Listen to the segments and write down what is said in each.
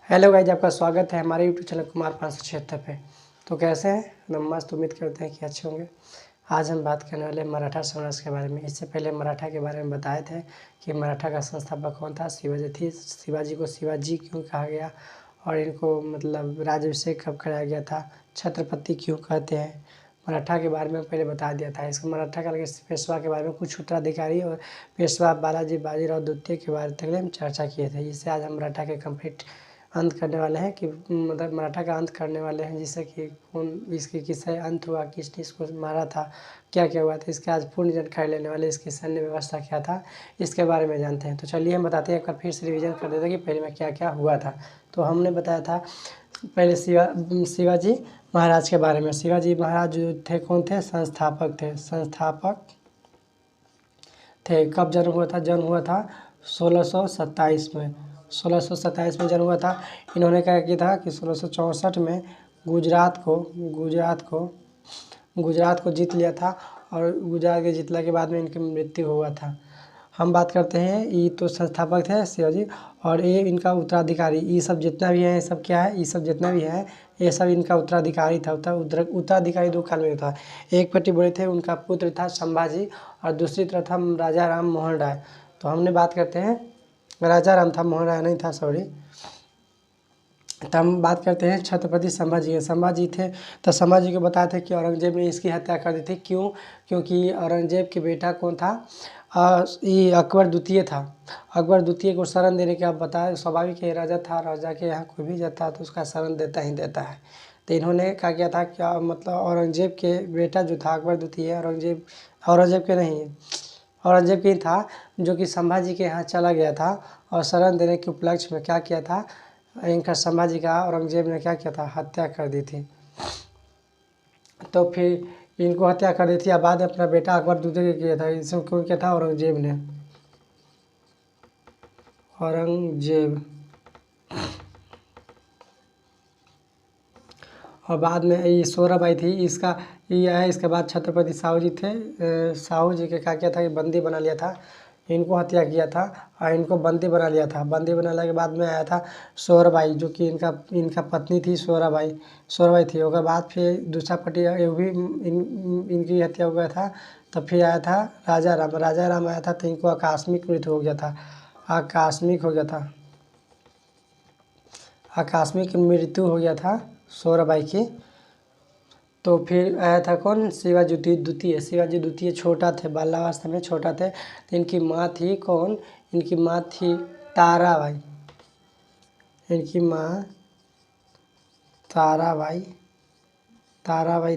Hello guys, आपका स्वागत है हमारे यूट्यूब चैनल कुमार 576 पे। तो कैसे हैं? एकदम मस्त। उम्मीद करते हैं कि अच्छे होंगे। आज हम बात करने वाले मराठा साम्राज्य के बारे में। इससे पहले मराठा के बारे में बताए थे कि मराठा का संस्थापक कौन था। शिवाजी थी। शिवाजी को शिवाजी क्यों कहा गया और इनको मतलब राज्याभिषेक कब कराया गया था, छत्रपति क्यों कहते हैं। मराठा के बारे में पहले बता दिया था। इसको मराठा काल के पेशवा के बारे में, कुछ उत्तराधिकारी और पेशवा बालाजी बाजीराव द्वितीय के बारे में हम चर्चा किए थे। इससे आज हम मराठा के कंप्लीट अंत करने वाले हैं कि मतलब मराठा का अंत करने वाले हैं, जिससे कि कौन इसकी किससे अंत हुआ, किसने इसको मारा था, क्या क्या हुआ था, इसके आज पूर्ण जानकारी लेने वाले। इसकी सैन्य व्यवस्था क्या था, इसके बारे में जानते हैं। तो चलिए हम बताते हैं, एक बार फिर से रिवीजन कर देते हैं कि पहले में क्या क्या हुआ था। तो हमने बताया था पहले शिवाजी महाराज के बारे में। शिवाजी महाराज जो थे कौन थे? संस्थापक थे। संस्थापक थे। कब जन्म हुआ था? जन्म हुआ था 1627 में। 1627 में जन्म हुआ था। इन्होंने क्या किया था कि 1664 में गुजरात को जीत लिया था और गुजरात के जीतने के बाद में इनकी मृत्यु हुआ था। हम बात करते हैं, ये तो संस्थापक थे शिवाजी, और ये इनका उत्तराधिकारी। ये सब जितना भी है, ये सब क्या है, ये सब जितना भी है, ये सब इनका उत्तराधिकारी था। उत्तराधिकारी दो काल में था। एक पट्टी बोले थे उनका पुत्र था संभाजी और दूसरी तरफ था राजा राम मोहन राय। तो हमने बात करते हैं, राजा राम था, मोहन राय नहीं था, सॉरी। तो हम बात करते हैं छत्रपति संभाजी। संभाजी थे तो संभाजी को बताया था कि औरंगजेब ने इसकी हत्या कर दी थी। क्यों? क्योंकि औरंगजेब के बेटा कौन था? ये अकबर द्वितीय था। अकबर द्वितीय को शरण देने के, आप बताया स्वाभाविक है, राजा था, राजा के यहाँ कोई भी जाता है तो उसका शरण देता ही देता है। तो इन्होंने क्या किया था, क्या मतलब औरंगजेब के बेटा जो था अकबर द्वितीय, औरंगजेब के नहीं, औरंगजेब के था, जो कि संभाजी के यहाँ चला गया था और शरण देने के उपलक्ष्य में क्या किया था, इनका संभाजी का औरंगजेब ने क्या किया था, हत्या कर दी थी। तो फिर इनको हत्या कर दी थी। अब बाद अपना बेटा अकबर द्वितीय के किया था। इसको क्यों किया था? औरंगजेब ने। और बाद में ये सोराबाई थी, इसका ये है। इसके बाद छत्रपति साहू जी थे। साहू जी के क्या किया था कि बंदी बना लिया था, इनको हत्या किया था और इनको बंदी बना लिया था। बंदी बनाने के बाद में आया था सोराबाई, जो कि इनका पत्नी थी सोराबाई थी। उसके बाद फिर दूसरा पट्टी ये भी इनकी हत्या हो गया था। तब फिर आया था राजा राम आया था, तो इनको आकस्मिक मृत्यु हो गया था। आकस्मिक मृत्यु हो गया था सोराबाई की। तो फिर आया था कौन? शिवाजी द्वितीय। शिवाजी द्वितीय छोटा थे, बाल्यावस्था में छोटा थे। तो इनकी माँ थी कौन? इनकी माँ थी ताराबाई। इनकी माँ ताराबाई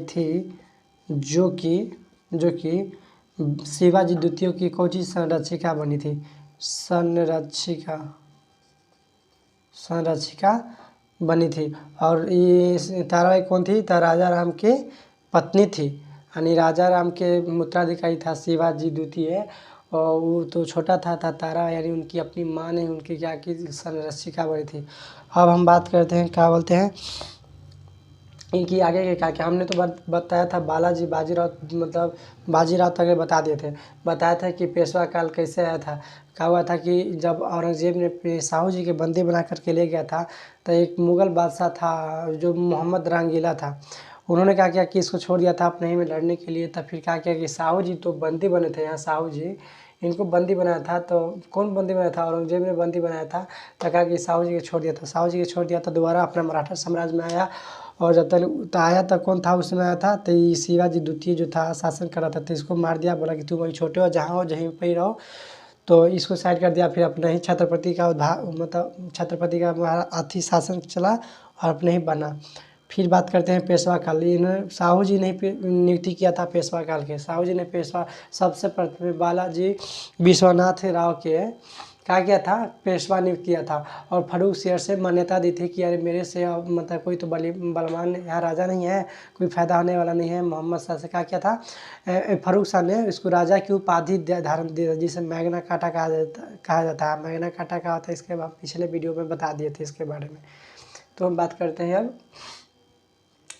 थी, जो कि शिवाजी द्वितीय की कौन सी संरक्षिका बनी थी? संरक्षिका बनी थी। और ये ताराबाई कौन थी? तो राजा राम की पत्नी थी, यानी राजा राम के उत्तराधिकारी था शिवाजी द्वितीय। और वो तो छोटा था तारा, यानी उनकी अपनी माँ ने उनकी क्या की, संरक्षिका बनी थी। अब हम बात करते हैं, क्या बोलते हैं, इनकी आगे के क्या क्या। हमने तो बताया था बाजीराव तक बता दिए थे। बताया था कि पेशवा काल कैसे आया था। क्या हुआ था कि जब औरंगजेब ने साहू जी के बंदी बना करके ले गया था, तो एक मुग़ल बादशाह था जो मोहम्मद रंगीला था। उन्होंने क्या किया कि इसको छोड़ दिया था अपने ही में लड़ने के लिए। तब फिर क्या किया कि साहू जी तो बंदी बने थे, यहाँ साहू जी इनको बंदी बनाया था। तो कौन बंदी बनाया था? औरंगजेब ने बंदी बनाया था। तो कहा कि साहू जी को छोड़ दिया था। साहू जी को छोड़ दिया था, दोबारा अपना मराठा साम्राज्य में आया। और जब तक आया तक कौन था उसमें आया था? तो ये शिवाजी द्वितीय जो था शासन कर रहा था। तो इसको मार दिया, बोला कि तुम वही छोटे हो, जहाँ हो जहीं पर ही रहो। तो इसको साइड कर दिया। फिर अपना ही छत्रपति का अथी शासन चला और अपने ही बना। फिर बात करते हैं पेशवा काल। इन्होंने साहू जी ने नियुक्ति किया था पेशवा काल के। साहू जी ने पेशवा सबसे प्रथम बालाजी विश्वनाथ राव के क्या किया था, पेशवा नियुक्त किया था। और फर्रुख शेर से मान्यता दी थी कि अरे मेरे से मतलब कोई तो बलवान यहाँ राजा नहीं है, कोई फ़ायदा होने वाला नहीं है। मोहम्मद शाह से क्या किया था, फर्रुख शाह ने इसको राजा की उपाधि धारण दी, जिसे मैग्ना कार्टा कहा जाता है। मैग्ना कार्टा क्या होता है, इसके बाद पिछले वीडियो में बता दिए थे इसके बारे में। तो हम बात करते हैं अब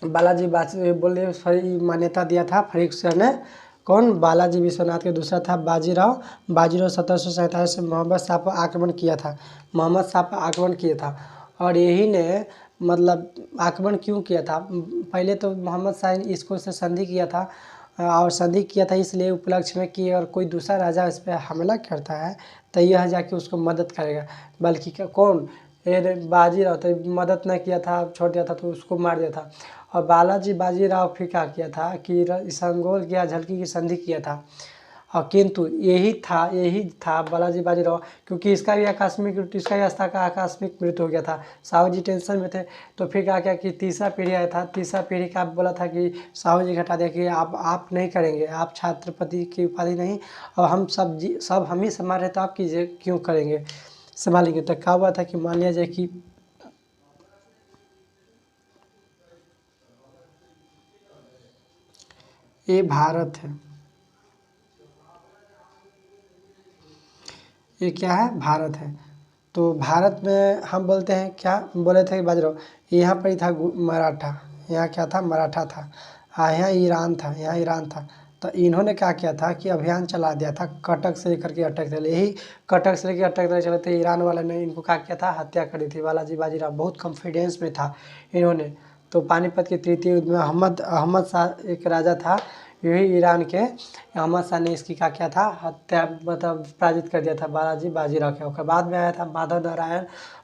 बालाजी बोले मान्यता दिया था फर्रुख शेर ने। कौन? बालाजी विश्वनाथ के। दूसरा था बाजीराव 1747 से मोहम्मद शाह पर आक्रमण किया था। और यही ने मतलब आक्रमण क्यों किया था। पहले तो मोहम्मद शाह ने इसको से संधि किया था, और संधि किया था इसलिए उपलक्ष्य में कि अगर कोई दूसरा राजा इस पर हमला करता है तो यह जाके उसको मदद करेगा। बल्कि कौन, ये बाजीराव तो मदद नहीं किया था, छोड़ दिया था तो उसको मार दिया था। और बालाजी बाजीराव फिर क्या किया था कि संगोल किया, झलकी की संधि किया था। और किंतु यही था बालाजी बाजीराव, क्योंकि इसका भी आकस्मिक मृत्यु हो गया था। साहू जी टेंशन में थे, तो फिर क्या किया कि तीसरा पीढ़ी आया था। तीसरा पीढ़ी का बोला था कि साहू जी हटा दिया कि आप नहीं करेंगे, आप छत्रपति की उपाधि नहीं, और हम सब हम ही संभाल रहे तो आप कीजिए, क्यों करेंगे, संभालेंगे। तो क्या हुआ था कि मान लिया जाए कि ये भारत है, ये क्या है, भारत है। तो भारत में हम बोलते हैं क्या, बोले थे कि बाजरो, यहाँ पर ही था मराठा, यहाँ क्या था, मराठा था। यहाँ ईरान था, यहाँ ईरान था। तो इन्होंने क्या किया था कि अभियान चला दिया था कटक से लेकर के अटक तक। यही कटक से लेकर अटक तक चले थे, ईरान वाले ने इनको क्या किया था, हत्या करी थी। बालाजी बाजीराव बहुत कॉन्फिडेंस में था इन्होंने। तो पानीपत के तृतीय युद्ध में अहमद अहमद शाह एक राजा था, यही ईरान के अहमद शाह ने इसकी क्या किया था, हत्या मतलब पराजित कर दिया था बालाजी बाजीराव के। उसके बाद में आया था माधव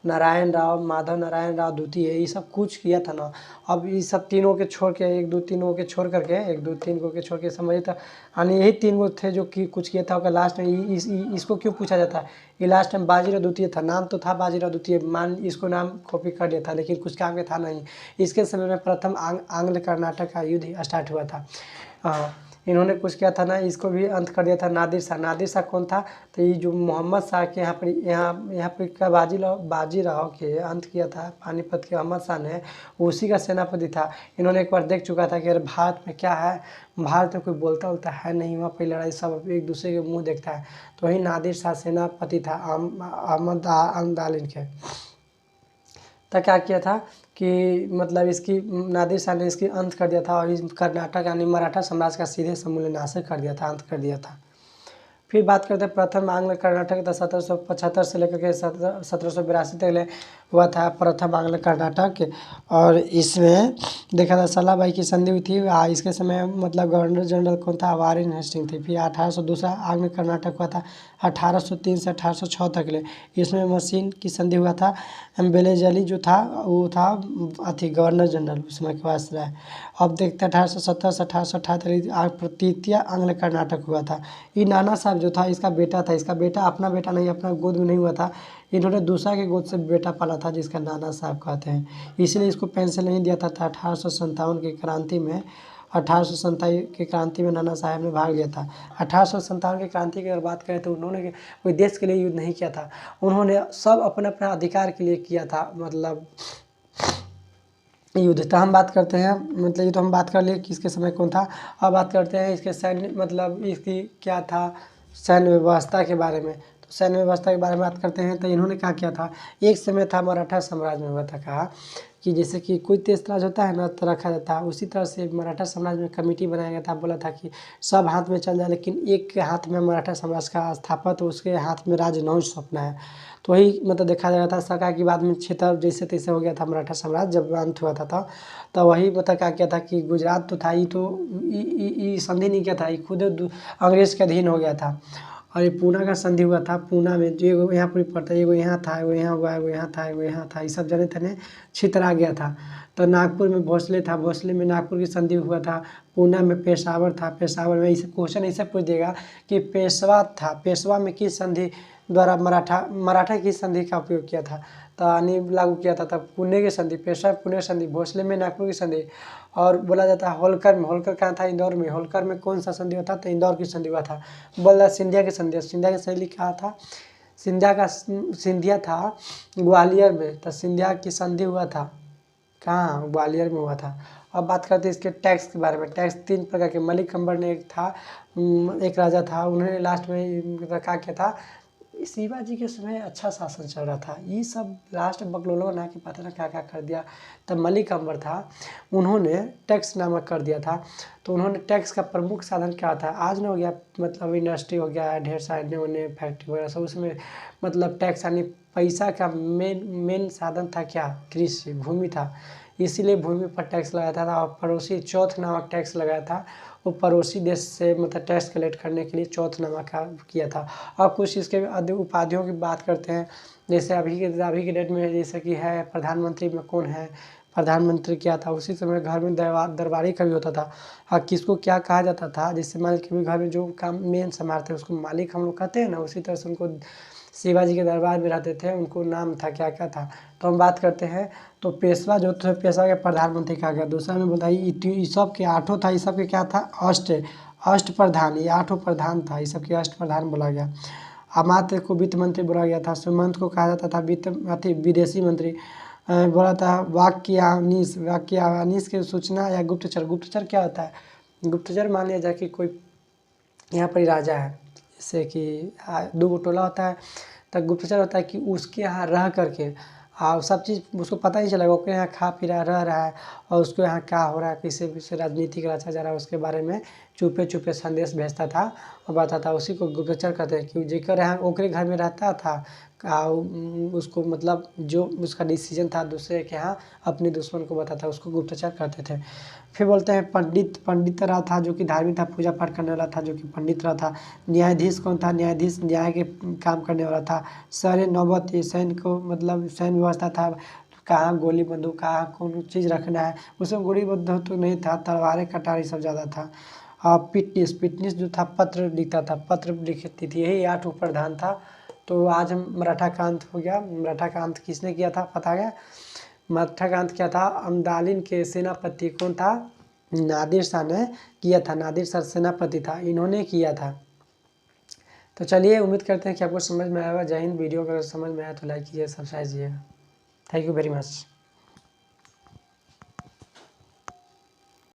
नारायण राव द्वितीय, ये सब कुछ किया था ना। अब ये सब तीनों के छोड़ के, एक दो तीनों के छोड़ करके, एक दो तीन को के छोड़ के समझिए था, यानी यही तीन गो थे जो कि कुछ किया था। और लास्ट में इसको क्यों पूछा जाता है, ये लास्ट में बाजीराव द्वितीय था, नाम तो था बाजीराव द्वितीय, मान इसको नाम कॉपी कर दिया था, लेकिन कुछ काम के था नहीं। इसके समय में प्रथम आंग्ल कर्नाटक का युद्ध स्टार्ट हुआ था। इन्होंने कुछ किया था ना, इसको भी अंत कर दिया था नादिर शाह। नादिर शाह कौन था, तो ये जो मोहम्मद शाह के यहाँ पर का बाजीराव के अंत किया था पानीपत के अहमद शाह ने, उसी का सेनापति था। इन्होंने एक बार देख चुका था कि अरे भारत में क्या है, भारत में कोई बोलता उलता है नहीं, वहाँ पर लड़ाई सब एक दूसरे के मुँह देखता है। तो वही नादिर शाह सेनापति था अहमद अमदालिन के। तो क्या किया था कि मतलब इसकी नादिर शाह ने इसकी अंत कर दिया था, और इस कर्नाटक यानी मराठा साम्राज्य का सीधे समूलनाश कर दिया था, अंत कर दिया था। फिर बात करते हैं प्रथम आंग्ल कर्नाटक, तो 1775 से लेकर के 1782 तक हुआ था प्रथम आंग्ल कर्नाटक। और इसमें देखा था सलाबाई की संधि हुई थी। इसके समय मतलब गवर्नर जनरल कौन था, वारेन हेस्टिंग थी। फिर 1800 दूसरा आंग्ल कर्नाटक हुआ था 1803 से 1806 तक ले। इसमें मशीन की संधि हुआ था। बेलेजली जो था वो था अथी गवर्नर जनरल उस समय के पास रहा है। अब देखते हैं 1870 से 1878 तृतीय आंग्ल कर्नाटक हुआ था। ये नाना साहब जो था इसका बेटा था, इसका बेटा अपना बेटा नहीं, अपना गोद में नहीं हुआ था, इन्होंने दूसरा के गोद से बेटा पाला था जिसका नाना साहब कहते हैं। इसलिए इसको पेंशन नहीं दिया था 1857 की क्रांति में। 1857 की क्रांति में नाना साहब ने भाग लिया था। 1857 की क्रांति की अगर बात करें तो उन्होंने कोई देश के लिए युद्ध नहीं किया था, उन्होंने सब अपने अपने अधिकार के लिए किया था, मतलब युद्ध। तो हम बात करते हैं, मतलब ये तो हम बात कर लिए कि इसके समय कौन था। अब बात करते हैं इसके सैन्य, मतलब इसकी क्या था सैन्य व्यवस्था के बारे में। तो सैन्य व्यवस्था के बारे में बात करते हैं तो इन्होंने क्या किया था, एक समय था मराठा साम्राज्य में हुआ था, कहा कि जैसे कि कोई तेज तराज होता है ना तो रखा जाता है, उसी तरह से मराठा साम्राज्य में कमेटी बनाया गया था। बोला था कि सब हाथ में चल जाए, लेकिन एक के हाथ में मराठा साम्राज्य का स्थापत, उसके हाथ में राजनौज सौंपना है। तो वही मतलब देखा जा रहा था सरकार की बाद में क्षेत्र जैसे तैसे हो गया था मराठा साम्राज्य जब अंत हुआ था। तो वही मतलब क्या किया था कि गुजरात तो था ही, तो संधि नहीं किया था, ये खुद अंग्रेज के अधीन हो गया था। और ये पूना का संधि हुआ था, पूना में जो एगो यहाँ पर पड़ता है, एगो यहाँ था, एगो यहाँ हुआ, एगो यहाँ था, एगो यहाँ था, ये सब जने तने छितरा गया था। तो नागपुर में भोसले था, भोसले में नागपुर की संधि हुआ था। पूना में पेशावर था, पेशावर में इसे क्वेश्चन ऐसे पूछ देगा कि पेशवा था, पेशवा में किस संधि द्वारा मराठा की संधि का उपयोग किया था, तो यानी लागू किया था। तब पुणे की संधि, पेशवा पुणे संधि, भोसले में नागपुर की संधि। और बोला जाता है होलकर में, होलकर कहाँ था, इंदौर में, होलकर में कौन सा संधि हुआ था, तो इंदौर की संधि हुआ था। बोला सिंधिया की संधि, सिंधिया की शैली कहा था, सिंधिया था ग्वालियर में, तो सिंधिया की संधि हुआ था कहाँ, ग्वालियर में हुआ था। अब बात करते हैं इसके टैक्स के बारे में। टैक्स तीन प्रकार के, मलिक अंबर ने एक था, एक राजा था, उन्होंने लास्ट में क्या किया था, शिवाजी के समय अच्छा शासन चल रहा था। ये सब लास्ट में बकलोलो बना के पता ना क्या-क्या कर दिया। तब मलिक अकबर था, उन्होंने टैक्स नामक कर दिया था। तो उन्होंने टैक्स का प्रमुख साधन क्या था, आज ना हो गया मतलब इंडस्ट्री हो गया, ढेर सारे नए-नए फैक्ट्री वगैरह सब, उसमें मतलब टैक्स यानी पैसा का मेन साधन था क्या, कृषि भूमि था। इसीलिए भूमि पर टैक्स लगाया था। और पड़ोसी चौथ नामक टैक्स लगाया था। वो पड़ोसी देश से मतलब टैक्स कलेक्ट करने के लिए चौथ नामक का किया था। और कुछ इसके उपाधियों की बात करते हैं, जैसे अभी के डेट में जैसे कि है प्रधानमंत्री में कौन है, प्रधानमंत्री क्या था, उसी समय घर में दरबारी का भी होता था। हाँ, किसको क्या कहा जाता था, जैसे मान लीजिए कभी घर में जो काम मेन संभालते हैं उसको मालिक हम लोग कहते हैं ना, उसी तरह से उनको शिवाजी के दरबार में रहते थे, उनको नाम था क्या-क्या था। तो हम बात करते हैं, तो पेशवा जो थे, पेशवा के प्रधानमंत्री कहा गया। दूसरा में बताइए ये सब के आठों था, ये सब के क्या था, अष्ट प्रधान, ये आठों प्रधान था, ये सब के अष्ट प्रधान बोला गया। अमात्य को वित्त मंत्री बोला गया था। सुमंत को कहा जाता था विदेशी मंत्री। बोला था वाक्यानीस की सूचना या गुप्तचर। गुप्तचर क्या होता है, गुप्तचर मान लिया जाए कि कोई यहाँ पर राजा है, जैसे कि 2 गो टोला होता है, तो गुप्तचर होता है कि उसके यहाँ रह करके सब चीज़ उसको पता ही चलेगा, उसके यहाँ खा पी रहा रह रहा है, और उसके यहाँ क्या हो रहा है, किसी भी से राजनीति का अच्छा जा रहा है, उसके बारे में चुपे संदेश भेजता था और बताता था। उसी को गुप्तचर कहते हैं। कि जेकर यहाँ ओकरे घर में रहता था, उसको मतलब जो उसका डिसीजन था दूसरे के यहाँ अपने दुश्मन को बताता, उसको गुप्तचर कहते थे। फिर बोलते हैं पंडित। पंडित रहा था जो कि धार्मिक था, पूजा पाठ करने वाला था, जो कि पंडित रहा था। न्यायाधीश कौन था, न्यायाधीश न्याय के काम करने वाला था। सैन्य नौबत, ये सैन्य को मतलब सैन्य व्यवस्था था, कहाँ गोली बंदूक कहाँ कौन चीज़ रखना है, उसमें गोली बंदूक तो नहीं था, तलवारें कटारी सब ज़्यादा था। पिटनिस जो था, पत्र लिखता था, पत्र लिखती थी। यही 8 प्रधान था। तो आज हम मराठा का अंत हो गया। मराठा का अंत किसने किया था पता है, मराठा का अंत क्या था, अब्दालिन के सेनापति कौन था, नादिर शाह ने किया था। नादिर शाह सेनापति था, इन्होंने किया था। तो चलिए, उम्मीद करते हैं कि आपको समझ में आएगा। जय हिंद। वीडियो अगर समझ में आया तो लाइक कीजिए, सब्सक्राइब कीजिएगा। Thank you very much.